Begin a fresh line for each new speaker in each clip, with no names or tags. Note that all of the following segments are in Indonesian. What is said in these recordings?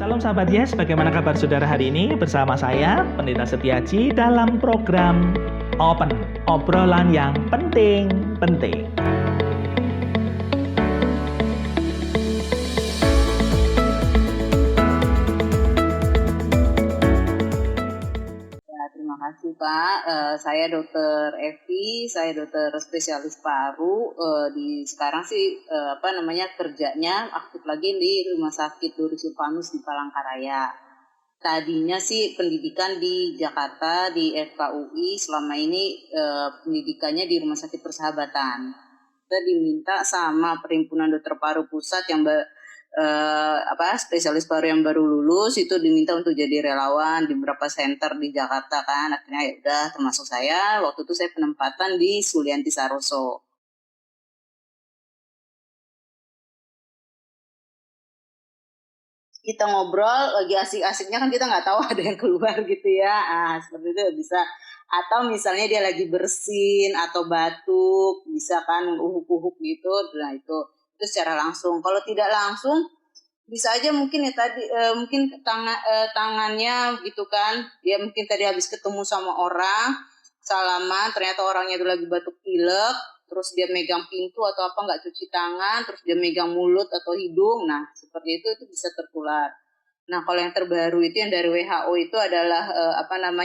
Salam sahabat Yes, bagaimana kabar saudara hari ini? Bersama saya, Pendeta Setiaji dalam program Open, obrolan yang penting-penting.
Terima kasih Pak. Saya Dr. Evi, saya dokter spesialis paru. Sekarang sih kerjanya aktif lagi di Rumah Sakit Duri Silvanus di Palangkaraya. Tadinya sih pendidikan di Jakarta di FKUI, selama ini pendidikannya di Rumah Sakit Persahabatan. Kita diminta sama Perhimpunan Dokter Paru Pusat yang spesialis paru yang baru lulus itu diminta untuk jadi relawan di beberapa center di Jakarta kan. Akhirnya ya udah, termasuk saya. Waktu itu saya penempatan di Sulianti Saroso. Kita ngobrol lagi asik-asiknya kan, kita nggak tahu ada yang keluar gitu ya. Seperti itu bisa. Atau misalnya dia lagi bersin atau batuk, bisa kan uhuk-uhuk gitu. Nah itu secara langsung. Kalau tidak langsung bisa aja mungkin ya tadi mungkin tangannya gitu kan, dia mungkin tadi habis ketemu sama orang, salaman, ternyata orangnya itu lagi batuk pilek, terus dia megang pintu atau apa, nggak cuci tangan, terus dia megang mulut atau hidung. Nah seperti itu bisa tertular. Nah kalau yang terbaru itu yang dari WHO itu adalah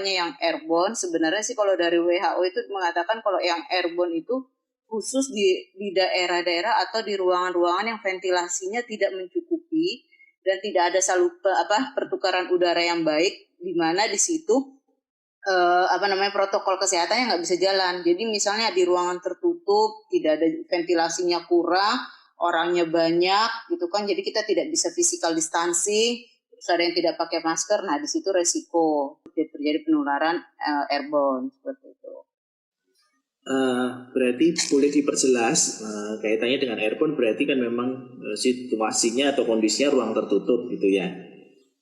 yang airborne. Sebenarnya sih kalau dari WHO itu mengatakan kalau yang airborne itu khusus di daerah-daerah atau di ruangan-ruangan yang ventilasinya tidak mencukupi dan tidak ada pertukaran udara yang baik, di mana di situ protokol kesehatannya nggak bisa jalan. Jadi misalnya di ruangan tertutup, tidak ada ventilasinya kurang, orangnya banyak gitu kan, jadi kita tidak bisa physical distancing, terus ada yang tidak pakai masker. Nah di situ resiko terjadi penularan airborne seperti itu.
Berarti boleh diperjelas kaitannya dengan airborne, berarti kan memang situasinya atau kondisinya ruang tertutup gitu ya.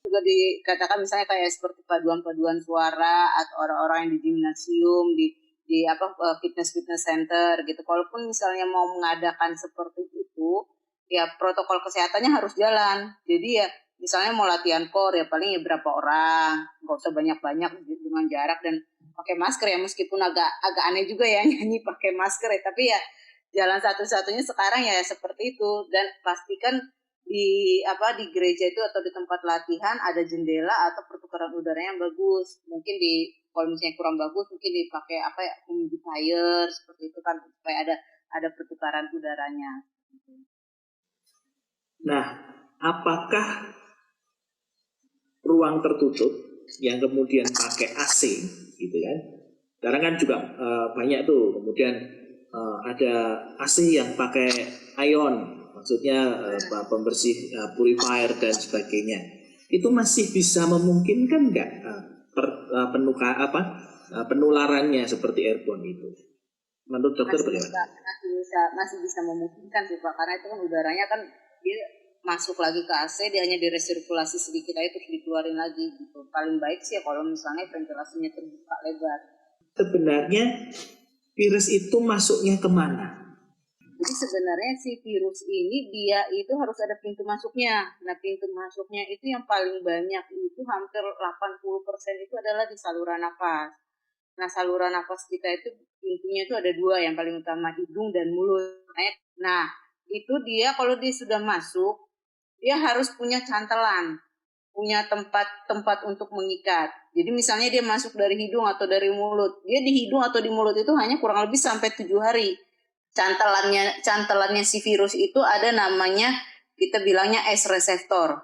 Juga dikatakan misalnya kayak seperti paduan-paduan suara atau orang-orang yang di gimnasium, di fitness center gitu. Kalaupun misalnya mau mengadakan seperti itu, ya protokol kesehatannya harus jalan. Jadi ya misalnya mau latihan core ya paling ya berapa orang, nggak usah banyak-banyak dengan jarak dan pakai masker ya, meskipun agak aneh juga ya nyanyi pakai masker ya, tapi ya jalan satu-satunya sekarang ya seperti itu. Dan pastikan di gereja itu atau di tempat latihan ada jendela atau pertukaran udara yang bagus. Mungkin kalau misalnya kurang bagus mungkin dipakai humidifier seperti itu kan, supaya ada pertukaran udaranya.
Nah, apakah ruang tertutup yang kemudian pakai AC gitu kan? Sekarang kan juga banyak tuh, kemudian ada AC yang pakai ion, maksudnya pembersih purifier dan sebagainya. Itu masih bisa memungkinkan nggak penularannya seperti airborne itu? Menurut dokter bagaimana?
Masih bisa memungkinkan sih Pak, karena itu kan udaranya kan dia masuk lagi ke AC, dia hanya diresirkulasi sedikit aja terus dikeluarin lagi gitu. Paling baik sih ya kalau misalnya ventilasinya terbuka lebar.
Sebenarnya virus itu masuknya kemana?
Jadi sebenarnya si virus ini dia itu harus ada pintu masuknya. Nah pintu masuknya itu yang paling banyak itu hampir 80% itu adalah di saluran nafas. Nah saluran nafas kita itu pintunya itu ada 2, yang paling utama hidung dan mulut. Nah itu dia kalau dia sudah masuk, dia harus punya cantelan, punya tempat untuk mengikat. Jadi misalnya dia masuk dari hidung atau dari mulut, dia di hidung atau di mulut itu hanya kurang lebih sampai 7 hari. Cantelannya si virus itu ada namanya, kita bilangnya S reseptor,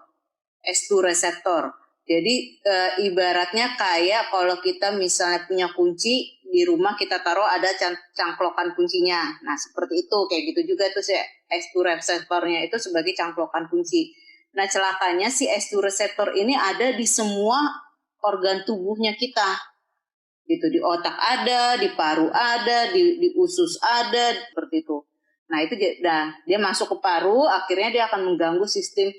S2 reseptor. Jadi ibaratnya kayak kalau kita misalnya punya kunci di rumah, kita taruh ada cangklokan kuncinya. Nah seperti itu, kayak gitu juga tuh si S2 reseptornya itu sebagai cangklokan kunci. Nah celakanya si S2 reseptor ini ada di semua organ tubuhnya kita. Gitu, di otak ada, di paru ada, di usus ada, seperti itu. Nah itu dia masuk ke paru, akhirnya dia akan mengganggu sistem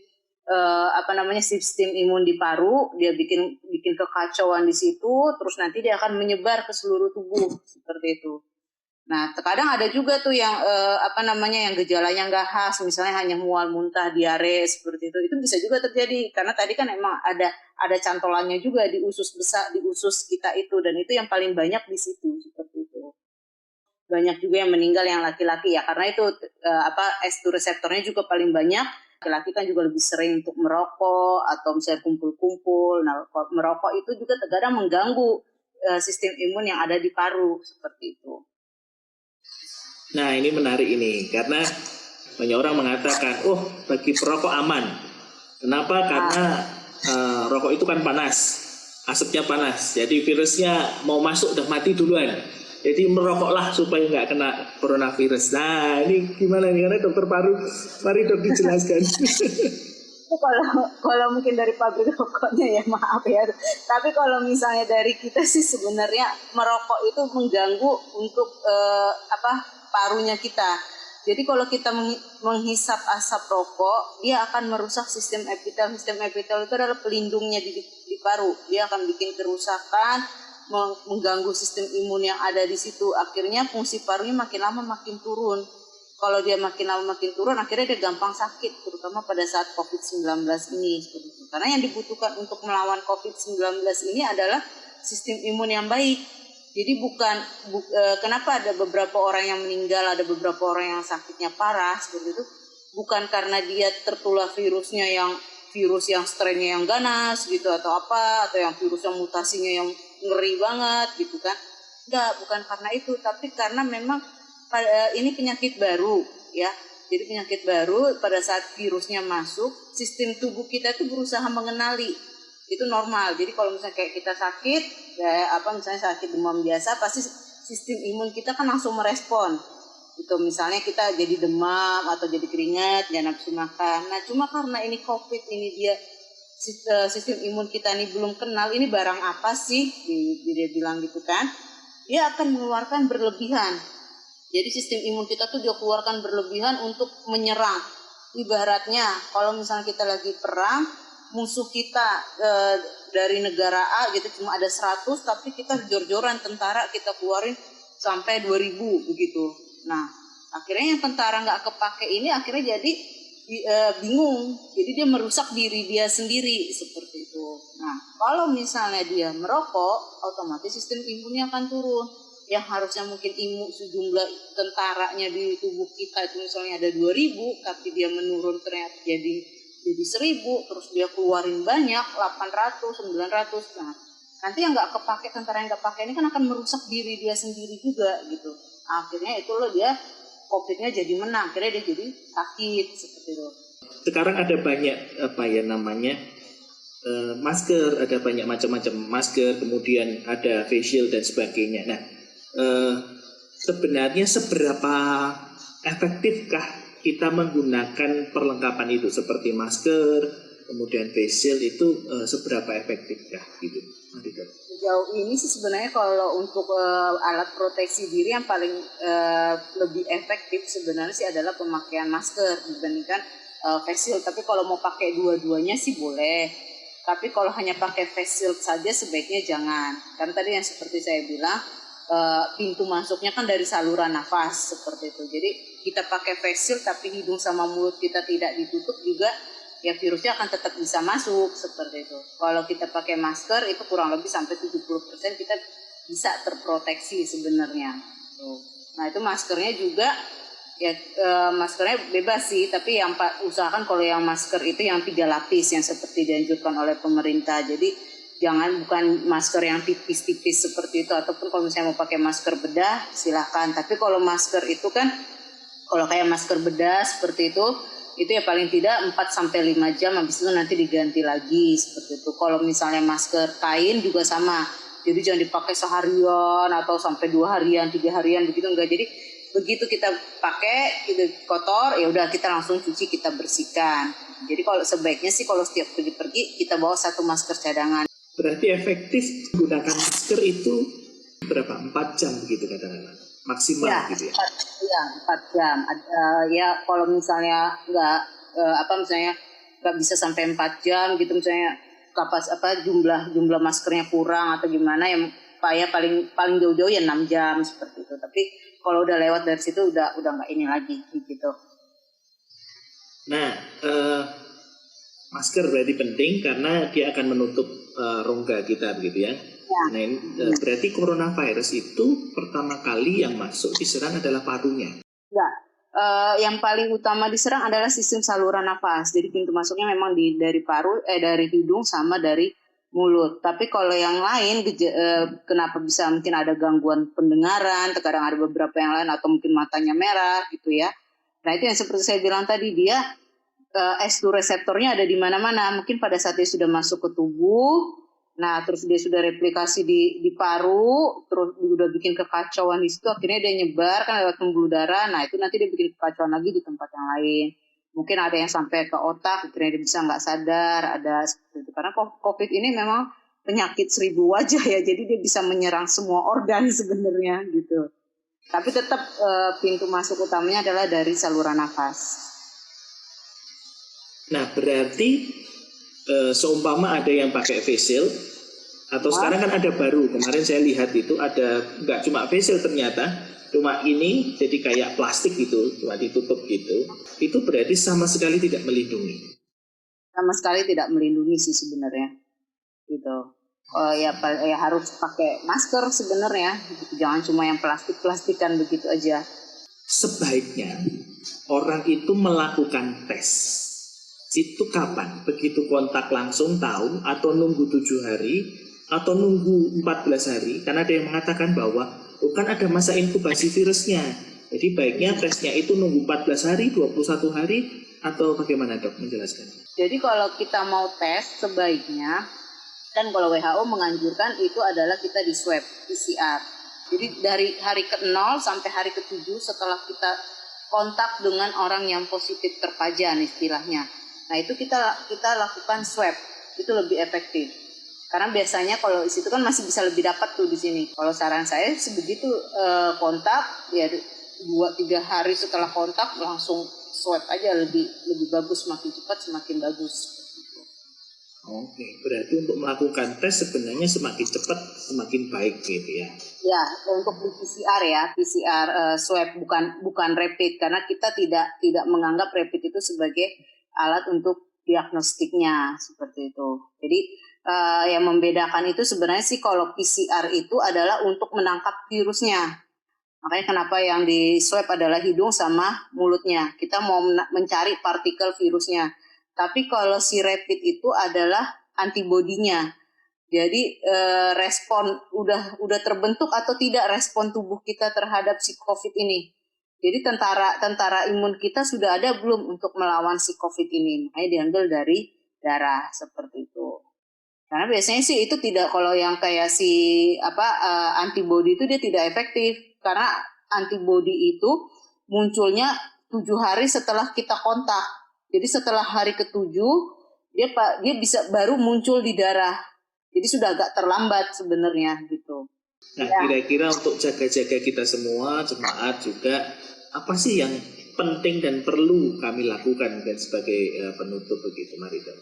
sistem imun di paru, dia bikin kekacauan di situ, terus nanti dia akan menyebar ke seluruh tubuh seperti itu. Nah, terkadang ada juga tuh yang yang gejalanya nggak khas, misalnya hanya mual, muntah, diare seperti itu. Itu bisa juga terjadi karena tadi kan emang ada cantolannya juga di usus besar, di usus kita itu, dan itu yang paling banyak di situ seperti itu. Banyak juga yang meninggal yang laki-laki ya, karena itu S2 reseptornya juga paling banyak. Laki-laki kan juga lebih sering untuk merokok atau misalnya kumpul-kumpul. Nah, merokok itu juga terkadang mengganggu sistem imun yang ada di paru seperti itu.
Nah, ini menarik ini karena banyak orang mengatakan, oh bagi perokok aman. Kenapa? Karena rokok itu kan panas, asapnya panas, jadi virusnya mau masuk udah mati duluan. Jadi merokoklah supaya nggak kena coronavirus. Nah, ini gimana nih? Karena dokter paru, mari dok dijelaskan.
Kalau mungkin dari pabrik rokoknya ya maaf ya. Tapi kalau misalnya dari kita sih sebenarnya merokok itu mengganggu untuk parunya kita. Jadi kalau kita menghisap asap rokok, dia akan merusak sistem epitel. Sistem epitel itu adalah pelindungnya di paru. Dia akan bikin kerusakan, mengganggu sistem imun yang ada di situ. Akhirnya fungsi parunya makin lama makin turun. Kalau dia makin lama makin turun, akhirnya dia gampang sakit, terutama pada saat COVID-19 ini. Karena yang dibutuhkan untuk melawan COVID-19 ini adalah sistem imun yang baik. Jadi kenapa ada beberapa orang yang meninggal, ada beberapa orang yang sakitnya parah seperti itu, bukan karena dia tertular virus yang strainnya yang ganas gitu atau yang virus yang mutasinya yang ngeri banget gitu kan. Enggak, bukan karena itu, tapi karena memang ini penyakit baru ya. Jadi penyakit baru pada saat virusnya masuk, sistem tubuh kita itu berusaha mengenali. Itu normal. Jadi kalau misalnya kayak kita sakit, misalnya sakit demam biasa, pasti sistem imun kita kan langsung merespon. Itu misalnya kita jadi demam atau jadi keringat, jangan nafsu makan. Nah, cuma karena ini COVID ini dia sistem imun kita ini belum kenal ini barang apa sih, dia bilang gitu kan. Dia akan mengeluarkan berlebihan. Jadi sistem imun kita tuh dia keluarkan berlebihan untuk menyerang. Ibaratnya kalau misalnya kita lagi perang, musuh kita dari negara A gitu cuma ada 100, tapi kita jor-joran tentara kita keluarin sampai 2000 begitu. Nah, akhirnya yang tentara nggak kepake ini akhirnya jadi bingung. Jadi dia merusak diri dia sendiri seperti itu. Nah, kalau misalnya dia merokok, otomatis sistem imunnya akan turun. Yang harusnya mungkin sejumlah tentaranya di tubuh kita itu misalnya ada 2000, tapi dia menurun ternyata jadi 1000, terus dia keluarin banyak 800, 900. Nah, nanti yang nggak kepake, tentara yang nggak pakai ini kan akan merusak diri dia sendiri juga gitu. Akhirnya itu loh dia COVID-nya jadi menang, akhirnya dia jadi sakit seperti itu.
Sekarang ada banyak masker, ada banyak macam-macam masker, kemudian ada face shield dan sebagainya. Nah, sebenarnya seberapa efektifkah kita menggunakan perlengkapan itu seperti masker, kemudian face shield itu seberapa efektifkah gitu?
Sejauh ini sih sebenarnya kalau untuk alat proteksi diri yang paling lebih efektif sebenarnya sih adalah pemakaian masker dibandingkan face shield. Tapi kalau mau pakai dua-duanya sih boleh. Tapi kalau hanya pakai face shield saja sebaiknya jangan. Karena tadi yang seperti saya bilang, pintu masuknya kan dari saluran nafas seperti itu. Jadi kita pakai face shield tapi hidung sama mulut kita tidak ditutup juga, ya virusnya akan tetap bisa masuk seperti itu. Kalau kita pakai masker itu kurang lebih sampai 70% kita bisa terproteksi sebenarnya. Nah itu maskernya juga ya maskernya bebas sih, tapi yang usahakan kalau yang masker itu yang 3 lapis yang seperti dianjurkan oleh pemerintah. Jadi bukan masker yang tipis-tipis seperti itu, ataupun kalau misalnya mau pakai masker bedah silahkan. Tapi kalau masker itu kan, kalau kayak masker bedah seperti itu ya paling tidak 4-5 jam, habis itu nanti diganti lagi seperti itu. Kalau misalnya masker kain juga sama, jadi jangan dipakai seharian atau sampai 2 harian, 3 harian begitu, enggak. Jadi begitu kita pakai itu kotor, ya udah kita langsung cuci, kita bersihkan. Jadi kalau sebaiknya sih kalau setiap pergi kita bawa 1 masker cadangan.
Berarti efektif menggunakan masker itu berapa? 4 jam begitu kadang-kadang maksimal ya, gitu ya?
4 jam. Ya kalau misalnya nggak bisa sampai 4 jam gitu, misalnya jumlah maskernya kurang atau gimana, yang paling jauh-jauh ya 6 jam seperti itu. Tapi kalau udah lewat dari situ udah nggak ini lagi gitu.
Nah, masker berarti penting karena dia akan menutup rongga kita begitu ya.
Ya.
Nah, berarti coronavirus itu pertama kali yang masuk diserang adalah parunya.
Enggak. Yang paling utama diserang adalah sistem saluran nafas. Jadi pintu masuknya memang dari dari hidung sama dari mulut. Tapi kalau yang lain kenapa bisa mungkin ada gangguan pendengaran, terkadang ada beberapa yang lain atau mungkin matanya merah gitu ya. Nah, itu yang seperti saya bilang tadi, dia S2 reseptornya ada di mana-mana. Mungkin pada saat dia sudah masuk ke tubuh, nah terus dia sudah replikasi di paru, terus udah bikin kekacauan di situ, akhirnya dia nyebar kan lewat pembuluh darah. Nah, itu nanti dia bikin kekacauan lagi di tempat yang lain. Mungkin ada yang sampai ke otak, akhirnya dia bisa nggak sadar, ada seperti itu. Karena COVID ini memang penyakit 1000 wajah ya, jadi dia bisa menyerang semua organ sebenarnya gitu. Tapi tetap pintu masuk utamanya adalah dari saluran nafas.
Nah, berarti seumpama ada yang pakai face shield, atau sekarang kan ada baru, kemarin saya lihat itu ada, nggak cuma face shield ternyata, cuma ini jadi kayak plastik gitu, cuma ditutup gitu, itu berarti sama sekali tidak melindungi.
Sama sekali tidak melindungi sih sebenarnya, gitu. Ya harus pakai masker sebenarnya, gitu. Jangan cuma yang plastik-plastikan begitu aja.
Sebaiknya orang itu melakukan tes. Itu kapan? Begitu kontak langsung tahu, atau nunggu 7 hari, atau nunggu 14 hari? Karena ada yang mengatakan bahwa kan ada masa inkubasi virusnya. Jadi baiknya tesnya itu nunggu 14 hari, 21 hari, atau bagaimana Dok menjelaskan?
Jadi kalau kita mau tes sebaiknya, dan kalau WHO menganjurkan itu adalah kita di swab, PCR. Jadi dari hari ke-0 sampai hari ke-7 setelah kita kontak dengan orang yang positif terpajan istilahnya. Nah itu kita lakukan swab, itu lebih efektif. Karena biasanya kalau di situ kan masih bisa lebih dapat tuh di sini. Kalau saran saya sebegitu kontak, ya 2-3 hari setelah kontak langsung swab aja, lebih bagus, semakin cepat semakin bagus.
Oke, berarti untuk melakukan tes sebenarnya semakin cepat semakin baik gitu ya?
Ya, untuk di PCR ya, PCR swab bukan rapid, karena kita tidak menganggap rapid itu sebagai alat untuk diagnostiknya seperti itu. Jadi yang membedakan itu sebenarnya sih kalau PCR itu adalah untuk menangkap virusnya. Makanya kenapa yang di swab adalah hidung sama mulutnya. Kita mau mencari partikel virusnya. Tapi kalau si rapid itu adalah antibodinya. Jadi respon udah terbentuk atau tidak respon tubuh kita terhadap si COVID ini. Jadi tentara imun kita sudah ada belum untuk melawan si COVID ini. Makanya diambil dari darah seperti itu. Karena biasanya sih itu tidak, kalau yang kayak si antibodi itu dia tidak efektif. Karena antibodi itu munculnya 7 hari setelah kita kontak. Jadi setelah hari ke-7 dia bisa baru muncul di darah. Jadi sudah agak terlambat sebenarnya gitu.
Nah, kira-kira untuk jaga-jaga kita semua, jemaat juga, apa sih yang penting dan perlu kami lakukan dan sebagai penutup begitu, mari Dok.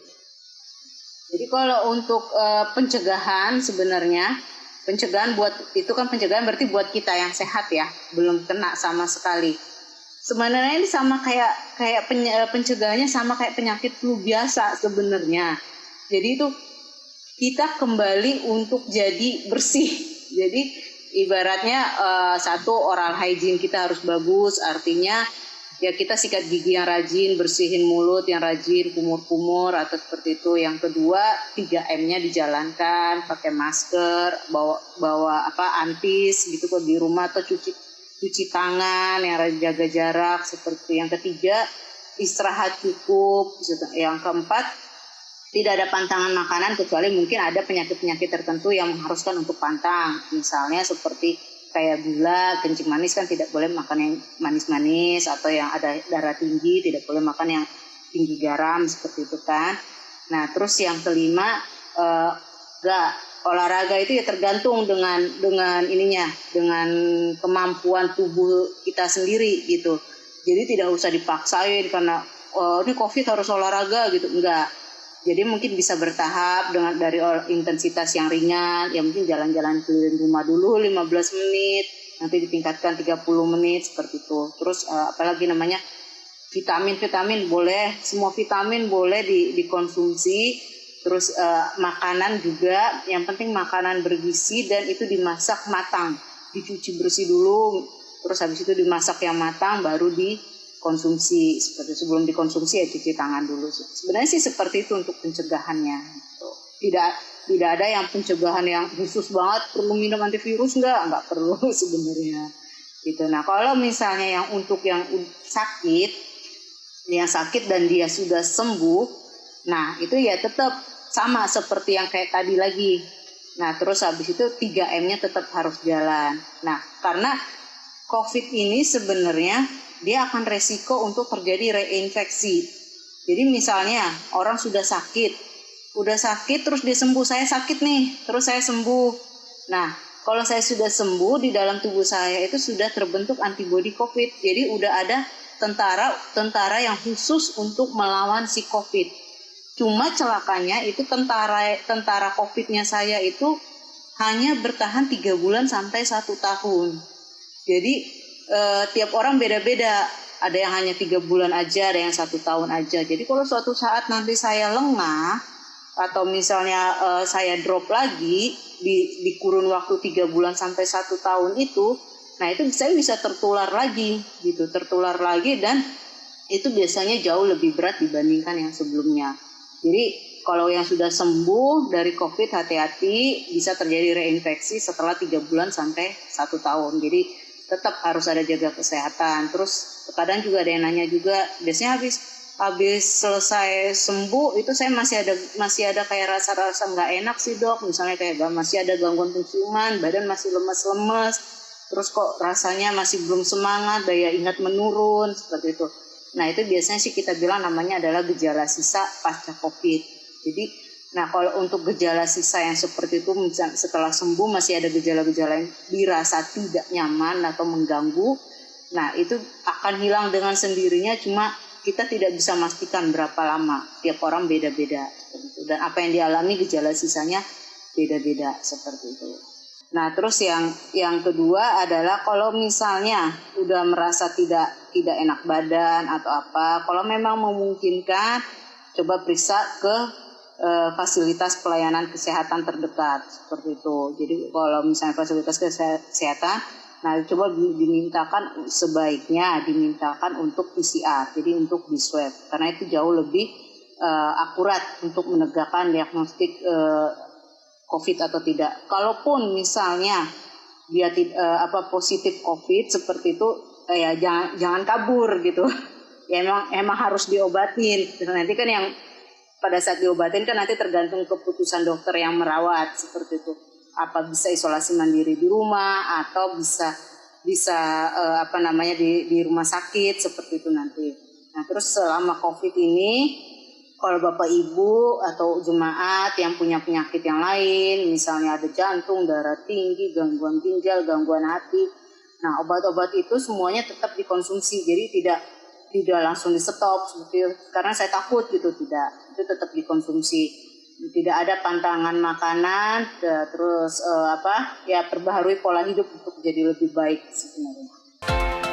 Jadi kalau untuk pencegahan sebenarnya, pencegahan berarti buat kita yang sehat ya, belum kena sama sekali. Sebenarnya ini sama kayak pencegahannya sama kayak penyakit flu biasa sebenarnya. Jadi itu kita kembali untuk jadi bersih. Jadi ibaratnya satu, oral hygiene kita harus bagus, artinya ya kita sikat gigi yang rajin, bersihin mulut yang rajin, kumur-kumur atau seperti itu. Yang kedua, 3M-nya dijalankan, pakai masker, bawa antis gitu kok di rumah, atau cuci tangan, yang jaga jarak seperti. Yang ketiga, istirahat cukup. Yang keempat, tidak ada pantangan makanan kecuali mungkin ada penyakit-penyakit tertentu yang mengharuskan untuk pantang. Misalnya seperti kayak gula, kencing manis kan tidak boleh makan yang manis-manis, atau yang ada darah tinggi tidak boleh makan yang tinggi garam seperti itu kan. Nah, terus yang kelima, olahraga itu ya tergantung dengan ininya, dengan kemampuan tubuh kita sendiri gitu. Jadi tidak usah dipaksain karena ini COVID harus olahraga gitu, enggak. Jadi mungkin bisa bertahap dengan dari intensitas yang ringan, ya mungkin jalan-jalan keliling rumah dulu 15 menit, nanti ditingkatkan 30 menit seperti itu. Terus apalagi namanya vitamin boleh, semua vitamin boleh dikonsumsi. Terus makanan juga, yang penting makanan bergizi dan itu dimasak matang, dicuci bersih dulu, terus habis itu dimasak yang matang baru dikonsumsi. Seperti sebelum dikonsumsi ya cuci tangan dulu. Sebenarnya sih seperti itu untuk pencegahannya. Gitu. Tidak ada yang pencegahan yang khusus banget perlu minum antivirus nggak perlu sebenarnya. Gitu. Nah kalau misalnya yang untuk yang sakit dan dia sudah sembuh, nah itu ya tetap sama seperti yang kayak tadi lagi. Nah terus habis itu 3M-nya tetap harus jalan. Nah karena COVID ini sebenarnya dia akan resiko untuk terjadi reinfeksi. Jadi misalnya orang sudah sakit terus dia sembuh, saya sakit nih, terus saya sembuh. Nah kalau saya sudah sembuh, di dalam tubuh saya itu sudah terbentuk antibodi COVID. Jadi udah ada tentara yang khusus untuk melawan si COVID. Cuma celakanya itu tentara COVID-nya saya itu hanya bertahan 3 bulan sampai 1 tahun. Jadi tiap orang beda-beda. Ada yang hanya 3 bulan aja, ada yang 1 tahun aja. Jadi kalau suatu saat nanti saya lengah atau misalnya saya drop lagi di kurun waktu 3 bulan sampai 1 tahun itu, nah itu saya bisa tertular lagi dan itu biasanya jauh lebih berat dibandingkan yang sebelumnya. Jadi kalau yang sudah sembuh dari COVID hati-hati, bisa terjadi reinfeksi setelah 3 bulan sampai 1 tahun. Jadi tetap harus ada jaga kesehatan. Terus kadang juga ada yang nanya juga, biasanya habis selesai sembuh itu saya masih ada kayak rasa-rasa nggak enak sih dok. Misalnya kayak masih ada gangguan penciuman, badan masih lemes-lemes, terus kok rasanya masih belum semangat, daya ingat menurun seperti itu. Nah itu biasanya sih kita bilang namanya adalah gejala sisa pasca COVID. Jadi, nah kalau untuk gejala sisa yang seperti itu, misalnya setelah sembuh masih ada gejala-gejala yang dirasa tidak nyaman atau mengganggu, nah itu akan hilang dengan sendirinya, cuma kita tidak bisa memastikan berapa lama. Tiap orang beda-beda. Dan apa yang dialami gejala sisanya beda-beda seperti itu. Nah terus yang kedua adalah kalau misalnya udah merasa tidak enak badan atau apa, kalau memang memungkinkan coba periksa ke fasilitas pelayanan kesehatan terdekat seperti itu. Jadi kalau misalnya fasilitas kesehatan, nah coba sebaiknya dimintakan untuk PCR, jadi untuk di swab, karena itu jauh lebih akurat untuk menegakkan diagnostik COVID atau tidak. Kalaupun misalnya dia positif COVID seperti itu, ya jangan kabur gitu. Ya emang harus diobatin. Nanti kan yang pada saat diobatin kan nanti tergantung keputusan dokter yang merawat seperti itu. Apa bisa isolasi mandiri di rumah atau bisa di rumah sakit seperti itu nanti. Nah terus selama COVID ini, kalau Bapak Ibu atau jemaat yang punya penyakit yang lain, misalnya ada jantung, darah tinggi, gangguan ginjal, gangguan hati, nah obat-obat itu semuanya tetap dikonsumsi, jadi tidak langsung di stop seperti itu, karena saya takut gitu, tidak, itu tetap dikonsumsi, tidak ada pantangan makanan, terus perbaharui pola hidup untuk jadi lebih baik sebenarnya.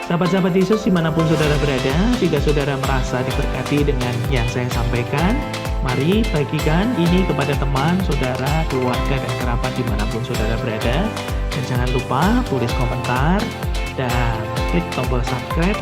Sahabat-sahabat Yesus dimanapun saudara berada, jika saudara merasa diberkati dengan yang saya sampaikan, mari bagikan ini kepada teman, saudara, keluarga, dan kerabat dimanapun saudara berada. Dan jangan lupa tulis komentar dan klik tombol subscribe